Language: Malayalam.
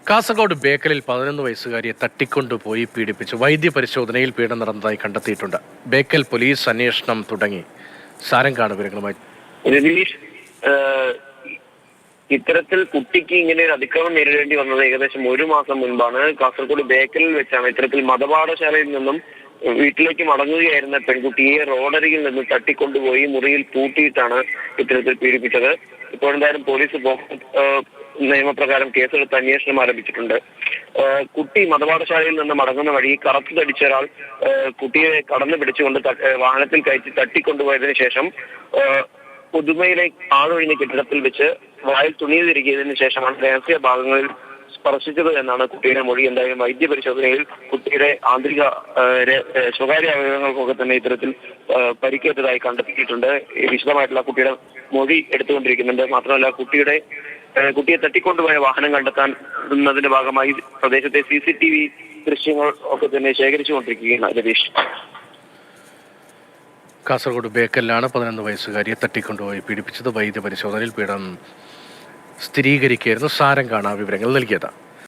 കാസർഗോഡ് ബേക്കലിൽ 11 വയസ്സുകാരിയെ തട്ടിക്കൊണ്ടുപോയി പീഡിപ്പിച്ചു. വൈദ്യപരിശോധനയിൽ പീഡനം നടന്നതായി കണ്ടെത്തിയിട്ടുണ്ട്. ബേക്കൽ പോലീസ് അന്വേഷണം തുടങ്ങി. സാരംഗാണ് വിവരങ്ങളുമായി. രതീഷ്, ഇത്തരത്തിൽ കുട്ടിക്ക് ഇങ്ങനെ ഒരു അതിക്രമം നേരിടേണ്ടി വന്നത് ഏകദേശം 1 മാസം മുൻപാണ്. കാസർഗോഡ് ബേക്കലിൽ വെച്ചാണ് ഇത്തരത്തിൽ മതപാഠശാലയിൽ നിന്നും വീട്ടിലേക്ക് മടങ്ങുകയായിരുന്ന പെൺകുട്ടിയെ റോഡരികിൽ നിന്ന് തട്ടിക്കൊണ്ടുപോയി മുറിയിൽ പൂട്ടിയിട്ടാണ് ഇത്തരത്തിൽ പീഡിപ്പിച്ചത്. ഇപ്പോൾ എന്തായാലും പോലീസ് നിയമപ്രകാരം കേസെടുത്ത് അന്വേഷണം ആരംഭിച്ചിട്ടുണ്ട്. കുട്ടി മതപാഠശാലയിൽ നിന്ന് മടങ്ങുന്ന വഴി കറുത്തു തടിച്ച ഒരാൾ കുട്ടിയെ കടന്നു പിടിച്ചുകൊണ്ട് വാഹനത്തിൽ കയറ്റി തട്ടിക്കൊണ്ടുപോയതിനു ശേഷം പുതുമയിലെ ആളൊഴിഞ്ഞ കെട്ടിടത്തിൽ വെച്ച് വായിൽ തുണി തിരികിയതിനു ശേഷമാണ് രഹസ്യ ഭാഗങ്ങളിൽ സ്പർശിച്ചത് എന്നാണ് കുട്ടിയുടെ മൊഴി. എന്തായാലും വൈദ്യപരിശോധനയിൽ കുട്ടിയുടെ ആന്തരിക സ്വകാര്യ അവയവങ്ങൾക്കൊക്കെ തന്നെ ഇത്തരത്തിൽ പരിക്കേറ്റതായി കണ്ടെത്തിയിട്ടുണ്ട്. വിശദമായിട്ടുള്ള കുട്ടിയുടെ മൊഴി എടുത്തുകൊണ്ടിരിക്കുന്നുണ്ട്. മാത്രമല്ല കുട്ടിയെ തട്ടിക്കൊണ്ടുപോയ വാഹനം കണ്ടെത്താൻ ഭാഗമായി പ്രദേശത്തെ CCTV ദൃശ്യങ്ങൾ ഒക്കെ തന്നെ ശേഖരിച്ചുകൊണ്ടിരിക്കുകയാണ്. രതീഷ്, കാസർഗോഡ് ബേക്കലിലാണ് 11 വയസ്സുകാരിയെ തട്ടിക്കൊണ്ടുപോയി പീഡിപ്പിച്ചത്. വൈദ്യപരിശോധനയിൽ പീഡനം സ്ഥിരീകരിക്കുകയായിരുന്നു. സാരംഗാണ് വിവരങ്ങൾ നൽകിയത്.